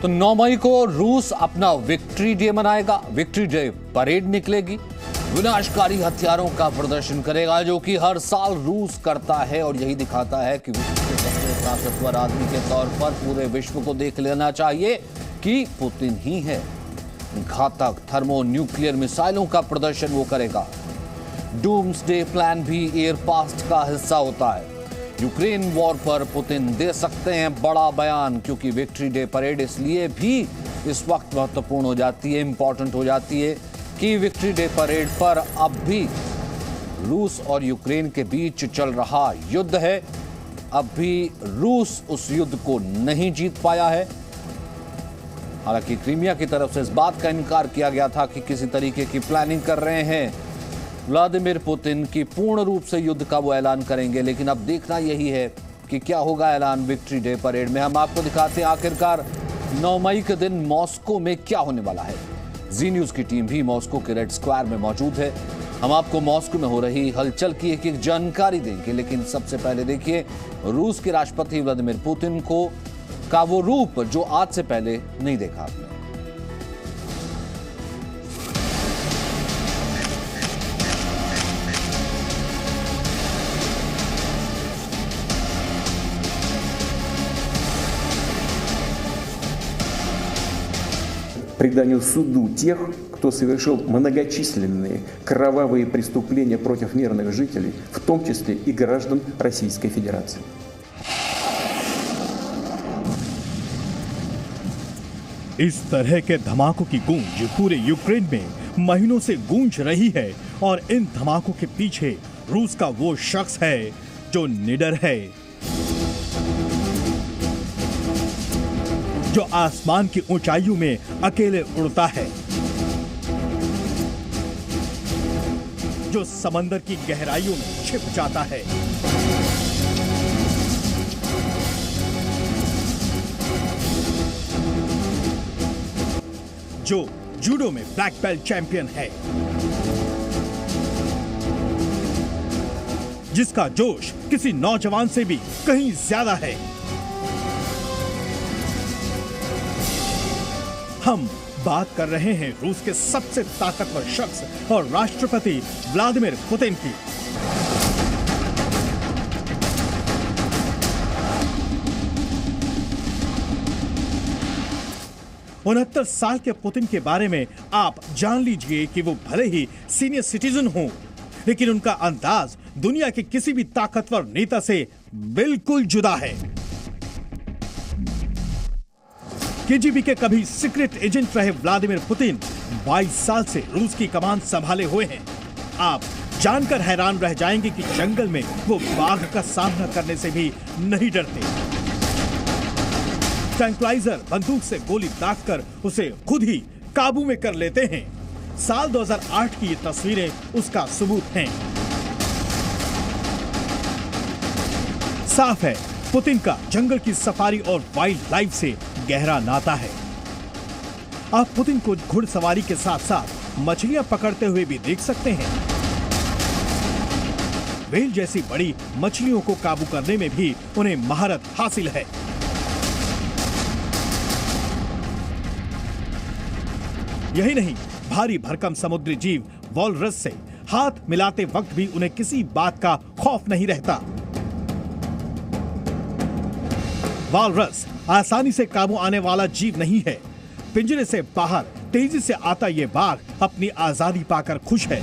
तो 9 मई को रूस अपना विक्ट्री डे मनाएगा। विक्ट्री डे परेड निकलेगी, विनाशकारी हथियारों का प्रदर्शन करेगा, जो कि हर साल रूस करता है और यही दिखाता है कि विश्व के सबसे ताकतवर आदमी के तौर पर पूरे विश्व को देख लेना चाहिए कि पुतिन ही है। घातक थर्मो न्यूक्लियर मिसाइलों का प्रदर्शन वो करेगा। डूम्सडे प्लान भी एयर पास्ट का हिस्सा होता है। यूक्रेन वॉर पर पुतिन दे सकते हैं बड़ा बयान, क्योंकि विक्ट्री डे परेड इसलिए भी इस वक्त महत्वपूर्ण हो जाती है, इंपॉर्टेंट हो जाती है कि विक्ट्री डे परेड पर अब भी रूस और यूक्रेन के बीच चल रहा युद्ध है। अब भी रूस उस युद्ध को नहीं जीत पाया है। हालांकि क्रीमिया की तरफ से इस बात का इनकार किया गया था कि किसी तरीके की प्लानिंग कर रहे हैं व्लादिमीर पुतिन की पूर्ण रूप से युद्ध का वो ऐलान करेंगे, लेकिन अब देखना यही है कि क्या होगा ऐलान विक्ट्री डे परेड में। हम आपको दिखाते हैं आखिरकार 9 मई के दिन मॉस्को में क्या होने वाला है। जी न्यूज की टीम भी मॉस्को के रेड स्क्वायर में मौजूद है। हम आपको मॉस्को में हो रही हलचल की एक जानकारी देंगे, लेकिन सबसे पहले देखिए रूस के राष्ट्रपति व्लादिमीर पुतिन का वो रूप जो आज से पहले नहीं देखा आपने। Предал суду тех, кто совершил многочисленные кровавые преступления против мирных жителей, в том числе и граждан Российской Федерации. इस तरह के धमाकों की गूंज पूरे यूक्रेन में महीनों से गूंज रही है और इन धमाकों के पीछे रूस का वो शख्स है जो निडर है, जो आसमान की ऊंचाइयों में अकेले उड़ता है, जो समंदर की गहराइयों में छिप जाता है, जो जूडो में ब्लैक बेल्ट चैंपियन है, जिसका जोश किसी नौजवान से भी कहीं ज्यादा है। हम बात कर रहे हैं रूस के सबसे ताकतवर शख्स और राष्ट्रपति व्लादिमीर पुतिन की। उनहत्तर साल के पुतिन के बारे में आप जान लीजिए कि वो भले ही सीनियर सिटीजन हों, लेकिन उनका अंदाज दुनिया के किसी भी ताकतवर नेता से बिल्कुल जुदा है। केजीबी के कभी सीक्रेट एजेंट रहे व्लादिमीर पुतिन 22 साल से रूस की कमान संभाले हुए हैं। आप जानकर हैरान रह जाएंगे कि जंगल में वो बाघ का सामना करने से भी नहीं डरते। ट्रैंक्विलाइजर बंदूक से गोली दागकर उसे खुद ही काबू में कर लेते हैं। साल 2008 की ये तस्वीरें उसका सबूत हैं। साफ है पुतिन का जंगल की सफारी और वाइल्ड लाइफ से गहरा नाता है। आप पुतिन को घुड़सवारी के साथ साथ मछलियां पकड़ते हुए भी देख सकते हैं। व्हेल जैसी बड़ी मछलियों को काबू करने में भी उन्हें महारत हासिल है। यही नहीं, भारी भरकम समुद्री जीव वॉलरस से हाथ मिलाते वक्त भी उन्हें किसी बात का खौफ नहीं रहता। वॉलरस आसानी से काबू आने वाला जीव नहीं है। पिंजरे से बाहर तेजी से आता ये बाघ अपनी आजादी पाकर खुश है।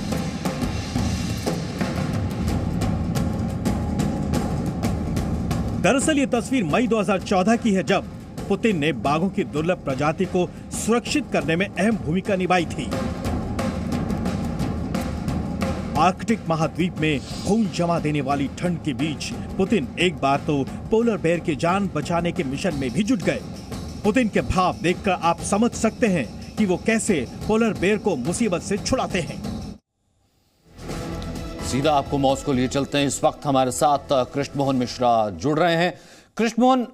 दरअसल ये तस्वीर मई 2014 की है, जब पुतिन ने बाघों की दुर्लभ प्रजाति को सुरक्षित करने में अहम भूमिका निभाई थी। आर्कटिक महाद्वीप में खून जमा देने वाली ठंड के बीच पुतिन एक बार तो पोलर बेयर की जान बचाने के मिशन में भी जुट गए। पुतिन के भाव देखकर आप समझ सकते हैं कि वो कैसे पोलर बेयर को मुसीबत से छुड़ाते हैं। सीधा आपको मॉस्को लिए चलते हैं। इस वक्त हमारे साथ कृष्ण मोहन मिश्रा जुड़ रहे हैं। कृष्ण मोहन,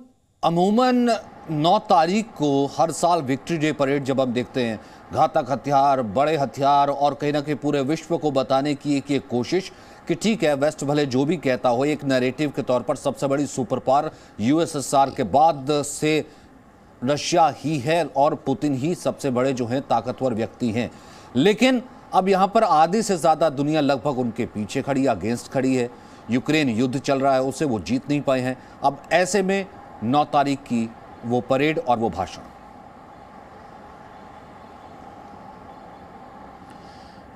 अमूमन 9 तारीख को हर साल विक्ट्री डे परेड जब हम देखते हैं, घातक हथियार, बड़े हथियार और कहीं ना कहीं पूरे विश्व को बताने की एक कोशिश कि ठीक है, वेस्ट भले जो भी कहता हो, एक नैरेटिव के तौर पर सबसे बड़ी सुपर पावर यूएसएसआर के बाद से रशिया ही है और पुतिन ही सबसे बड़े जो हैं ताकतवर व्यक्ति हैं। लेकिन अब यहाँ पर आधे से ज़्यादा दुनिया लगभग उनके पीछे खड़ी, अगेंस्ट खड़ी है। यूक्रेन युद्ध चल रहा है, उससे वो जीत नहीं पाए हैं। अब ऐसे में 9 तारीख की वो परेड और वो भाषण,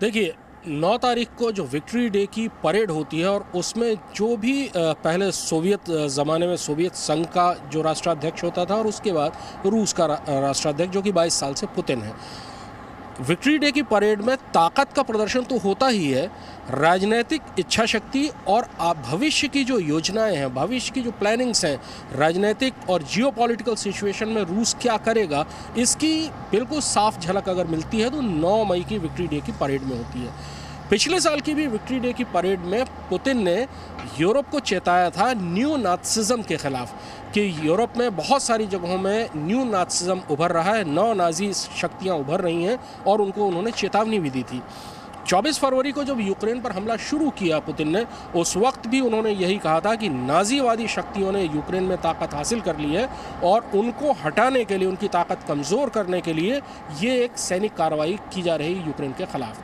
देखिए 9 तारीख को जो विक्ट्री डे की परेड होती है और उसमें जो भी पहले सोवियत ज़माने में सोवियत संघ का जो राष्ट्राध्यक्ष होता था और उसके बाद रूस का राष्ट्राध्यक्ष जो कि 22 साल से पुतिन है, विक्ट्री डे की परेड में ताकत का प्रदर्शन तो होता ही है, राजनीतिक इच्छा शक्ति और भविष्य की जो योजनाएं हैं, भविष्य की जो प्लानिंग्स हैं, राजनीतिक और जियोपॉलिटिकल सिचुएशन में रूस क्या करेगा, इसकी बिल्कुल साफ झलक अगर मिलती है तो 9 मई की विक्ट्री डे की परेड में होती है। पिछले साल की भी विक्ट्री डे की परेड में पुतिन ने यूरोप को चेताया था न्यू नात्सिज्म के खिलाफ कि यूरोप में बहुत सारी जगहों में न्यू नात्सिज्म उभर रहा है, नौ नाजी शक्तियां उभर रही हैं और उनको उन्होंने चेतावनी भी दी थी। 24 फरवरी को जब यूक्रेन पर हमला शुरू किया पुतिन ने, उस वक्त भी उन्होंने यही कहा था कि नाजीवादी शक्तियों ने यूक्रेन में ताकत हासिल कर ली है और उनको हटाने के लिए, उनकी ताकत कमज़ोर करने के लिए ये एक सैनिक कार्रवाई की जा रही है यूक्रेन के खिलाफ।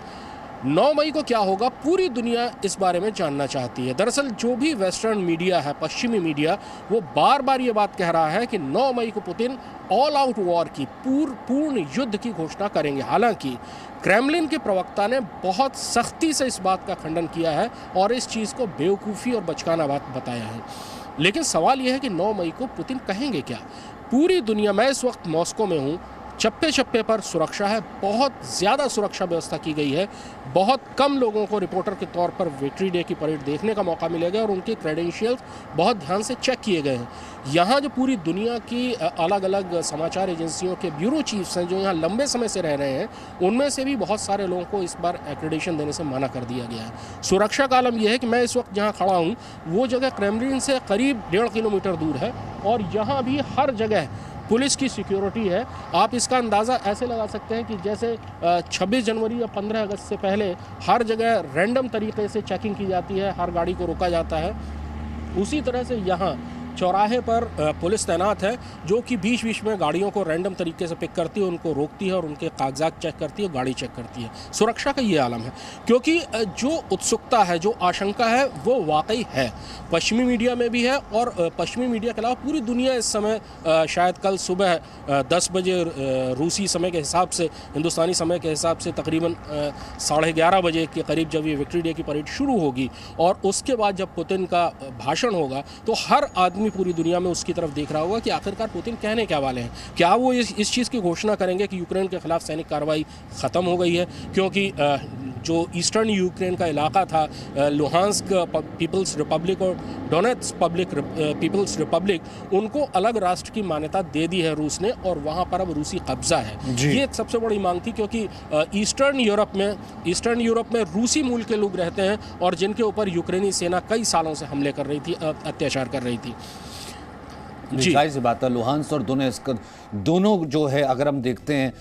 9 मई को क्या होगा, पूरी दुनिया इस बारे में जानना चाहती है। दरअसल जो भी वेस्टर्न मीडिया है, पश्चिमी मीडिया, वो बार बार ये बात कह रहा है कि 9 मई को पुतिन ऑल आउट वॉर की, पूर्ण युद्ध की घोषणा करेंगे। हालांकि क्रेमलिन के प्रवक्ता ने बहुत सख्ती से इस बात का खंडन किया है और इस चीज़ को बेवकूफ़ी और बचकाना बात बताया है। लेकिन सवाल यह है कि 9 मई को पुतिन कहेंगे क्या। पूरी दुनिया, मैं इस वक्त मॉस्को में हूँ, चप्पे चप्पे पर सुरक्षा है, बहुत ज़्यादा सुरक्षा व्यवस्था की गई है। बहुत कम लोगों को रिपोर्टर के तौर पर विक्ट्री डे की परेड देखने का मौका मिलेगा और उनके क्रेडेंशियल्स बहुत ध्यान से चेक किए गए हैं। यहाँ जो पूरी दुनिया की अलग अलग समाचार एजेंसियों के ब्यूरो चीफ्स हैं जो यहाँ लंबे समय से रह रहे हैं, उनमें से भी बहुत सारे लोगों को इस बार एक्रेडिटेशन देने से मना कर दिया गया है। सुरक्षा का आलम यह है कि मैं इस वक्त जहाँ खड़ा हूँ वो जगह क्रेमलिन से करीब 1.5 किलोमीटर दूर है और यहाँ भी हर जगह पुलिस की सिक्योरिटी है। आप इसका अंदाज़ा ऐसे लगा सकते हैं कि जैसे 26 जनवरी या 15 अगस्त से पहले हर जगह रैंडम तरीके से चेकिंग की जाती है, हर गाड़ी को रोका जाता है, उसी तरह से यहाँ चौराहे पर पुलिस तैनात है जो कि बीच बीच में गाड़ियों को रैंडम तरीके से पिक करती है, उनको रोकती है और उनके कागजात चेक करती है, गाड़ी चेक करती है। सुरक्षा का ये आलम है क्योंकि जो उत्सुकता है, जो आशंका है वो वाकई है, पश्चिमी मीडिया में भी है और पश्चिमी मीडिया के अलावा पूरी दुनिया इस समय शायद कल सुबह 10 बजे रूसी समय के हिसाब से, हिंदुस्तानी समय के हिसाब से तकरीबन 11:30 बजे के करीब जब ये विक्ट्री डे की परेड शुरू होगी और उसके बाद जब पुतिन का भाषण होगा तो हर आदमी पूरी दुनिया में उसकी तरफ देख रहा होगा कि आखिरकार पुतिन कहने क्या वाले हैं। क्या वो इस चीज़ की घोषणा करेंगे कि यूक्रेन के खिलाफ सैनिक कार्रवाई ख़त्म हो गई है, क्योंकि जो ईस्टर्न यूक्रेन का इलाका था, लुहांस्क पीपल्स रिपब्लिक और डोनेट्स्क पीपल्स रिपब्लिक, उनको अलग राष्ट्र की मान्यता दे दी है रूस ने और वहाँ पर अब रूसी कब्जा है। ये एक सबसे बड़ी मांग थी क्योंकि ईस्टर्न यूरोप में रूसी मूल के लोग रहते हैं और जिनके ऊपर यूक्रेनी सेना कई सालों से हमले कर रही थी, अत्याचार कर रही थी। जाहिर सी बात है, लुहांस्क और डोनेट्स्क दोनों जो है, अगर हम देखते हैं,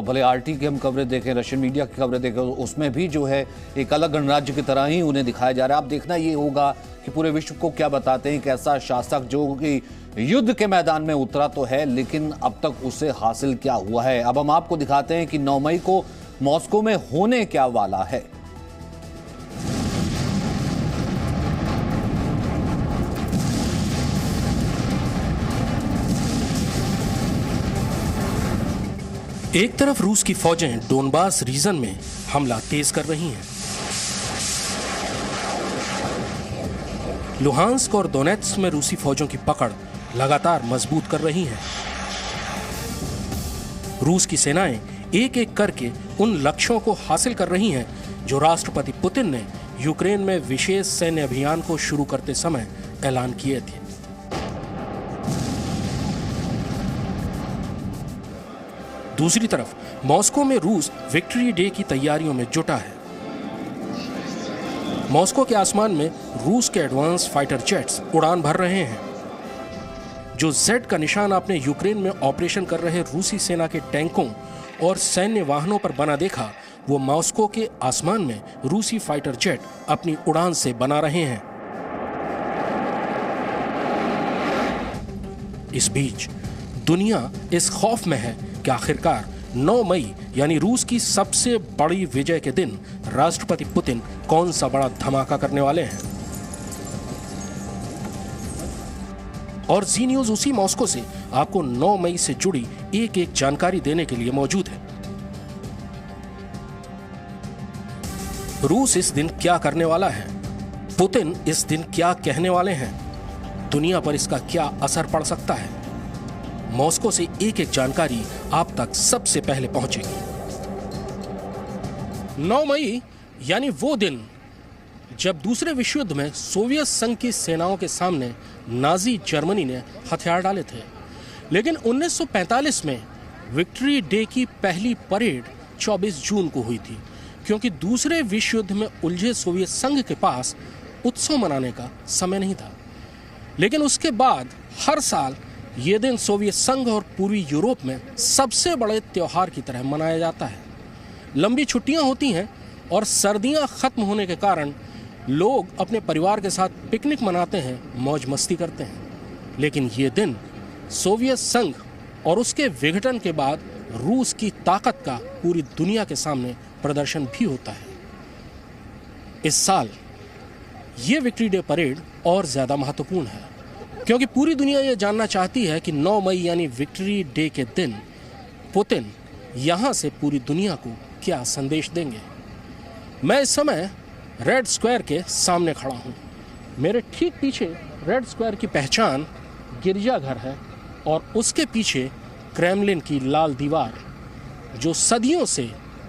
भले आरटी की हम खबरें देखें, रशियन मीडिया की खबरें देखें, उसमें भी जो है एक अलग गणराज्य की तरह ही उन्हें दिखाया जा रहा है। अब देखना ये होगा कि पूरे विश्व को क्या बताते हैं, कैसा शासक जो कि युद्ध के मैदान में उतरा तो है लेकिन अब तक उसे हासिल क्या हुआ है। अब हम आपको दिखाते हैं कि 9 मई को मॉस्को में होने क्या वाला है। एक तरफ रूस की फौजें डोनबास रीजन में हमला तेज कर रही हैं। लुहांस्क और डोनेट्स्क में रूसी फौजों की पकड़ लगातार मजबूत कर रही हैं। रूस की सेनाएं एक एक करके उन लक्ष्यों को हासिल कर रही हैं जो राष्ट्रपति पुतिन ने यूक्रेन में विशेष सैन्य अभियान को शुरू करते समय ऐलान किए थे। दूसरी तरफ मॉस्को में रूस विक्ट्री डे की तैयारियों में जुटा है। मॉस्को के आसमान में रूस के एडवांस फाइटर जेट्स उड़ान भर रहे हैं। जो जेड का निशान आपने यूक्रेन में ऑपरेशन कर रहे रूसी सेना के टैंकों और सैन्य वाहनों पर बना देखा, वो मॉस्को के आसमान में रूसी फाइटर जेट अपनी उड़ान से बना रहे हैं। इस बीच दुनिया इस खौफ में है कि आखिरकार 9 मई यानी रूस की सबसे बड़ी विजय के दिन राष्ट्रपति पुतिन कौन सा बड़ा धमाका करने वाले हैं। और जी न्यूज उसी मॉस्को से आपको 9 मई से जुड़ी एक एक जानकारी देने के लिए मौजूद है। रूस इस दिन क्या करने वाला है, पुतिन इस दिन क्या कहने वाले हैं, दुनिया पर इसका क्या असर पड़ सकता है। मॉस्को से एक एक जानकारी आप तक सबसे पहले पहुंचेगी। 9 मई यानी वो दिन जब दूसरे विश्व युद्ध में सोवियत संघ की सेनाओं के सामने नाजी जर्मनी ने हथियार डाले थे। लेकिन 1945 में विक्ट्री डे की पहली परेड 24 जून को हुई थी, क्योंकि दूसरे विश्व युद्ध में उलझे सोवियत संघ के पास उत्सव मनाने का समय नहीं था। लेकिन उसके बाद हर साल ये दिन सोवियत संघ और पूर्वी यूरोप में सबसे बड़े त्योहार की तरह मनाया जाता है। लंबी छुट्टियां होती हैं और सर्दियां खत्म होने के कारण लोग अपने परिवार के साथ पिकनिक मनाते हैं, मौज मस्ती करते हैं। लेकिन ये दिन सोवियत संघ और उसके विघटन के बाद रूस की ताकत का पूरी दुनिया के सामने प्रदर्शन भी होता है। इस साल ये विक्ट्री डे परेड और ज्यादा महत्वपूर्ण है, क्योंकि पूरी दुनिया ये जानना चाहती है कि 9 मई यानी विक्ट्री डे के दिन पुतिन यहां से पूरी दुनिया को क्या संदेश देंगे। मैं इस समय रेड स्क्वायर के सामने खड़ा हूं। मेरे ठीक पीछे रेड स्क्वायर की पहचान गिरजाघर है और उसके पीछे क्रेमलिन की लाल दीवार, जो सदियों से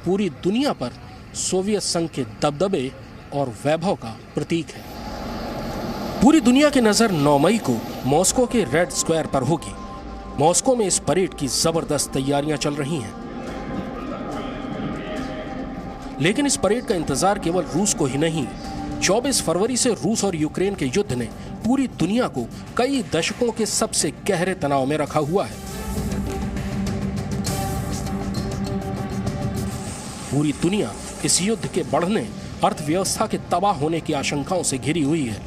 पूरी दुनिया पर सोवियत संघ के दबदबे और वैभव का प्रतीक है। पूरी दुनिया की नजर 9 मई को मॉस्को के रेड स्क्वायर पर होगी। मॉस्को में इस परेड की जबरदस्त तैयारियां चल रही हैं। लेकिन इस परेड का इंतजार केवल रूस को ही नहीं, 24 फरवरी से रूस और यूक्रेन के युद्ध ने पूरी दुनिया को कई दशकों के सबसे गहरे तनाव में रखा हुआ है। पूरी दुनिया इस युद्ध के बढ़ने, अर्थव्यवस्था के तबाह होने की आशंकाओं से घिरी हुई है।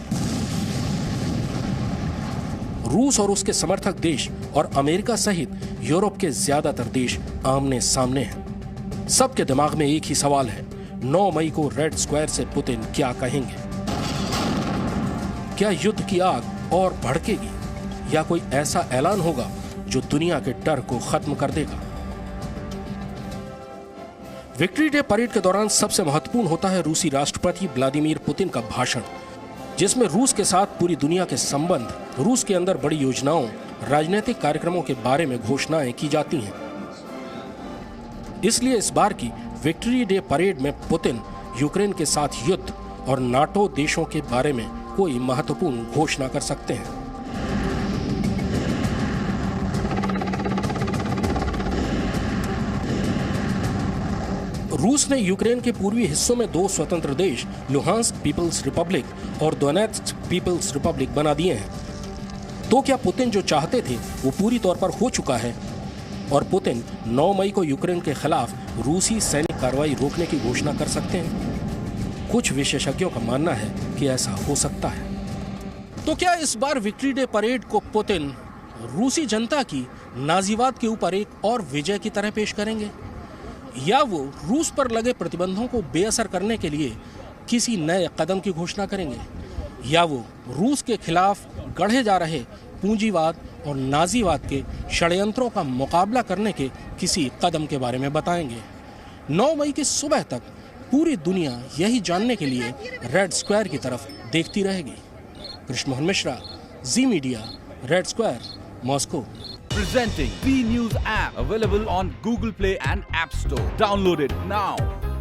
रूस और उसके समर्थक देश और अमेरिका सहित यूरोप के ज्यादातर देश आमने सामने हैं। सबके दिमाग में एक ही सवाल है, 9 मई को रेड स्क्वायर से पुतिन क्या कहेंगे। क्या युद्ध की आग और भड़केगी या कोई ऐसा ऐलान होगा जो दुनिया के डर को खत्म कर देगा। विक्ट्री डे परेड के दौरान सबसे महत्वपूर्ण होता है रूसी राष्ट्रपति व्लादिमीर पुतिन का भाषण, जिसमें रूस के साथ पूरी दुनिया के संबंध, रूस के अंदर बड़ी योजनाओं, राजनीतिक कार्यक्रमों के बारे में घोषणाएं की जाती हैं। इसलिए इस बार की विक्ट्री डे परेड में पुतिन यूक्रेन के साथ युद्ध और नाटो देशों के बारे में कोई महत्वपूर्ण घोषणा कर सकते हैं। रूस ने यूक्रेन के पूर्वी हिस्सों में 2 स्वतंत्र देश, लुहांस्क पीपल्स रिपब्लिक और डोनेट्स्क पीपल्स रिपब्लिक बना दिए हैं। तो क्या पुतिन जो चाहते थे वो पूरी तौर पर हो चुका है और पुतिन 9 मई को यूक्रेन के खिलाफ रूसी सैनिक कार्रवाई रोकने की घोषणा कर सकते हैं? कुछ विशेषज्ञों का मानना है कि ऐसा हो सकता है। तो क्या इस बार विक्ट्री डे परेड को पुतिन रूसी जनता की नाजीवाद के ऊपर एक और विजय की तरह पेश करेंगे, या वो रूस पर लगे प्रतिबंधों को बेअसर करने के लिए किसी नए कदम की घोषणा करेंगे, या वो रूस के खिलाफ गढ़े जा रहे पूंजीवाद और नाजीवाद के षड्यंत्रों का मुकाबला करने के किसी कदम के बारे में बताएंगे। 9 मई की सुबह तक पूरी दुनिया यही जानने के लिए रेड स्क्वायर की तरफ देखती रहेगी। Krishna Mohan Mishra, Zee media, Red Square, Moscow. Presenting B News app, available on Google Play and App Store. Download it now.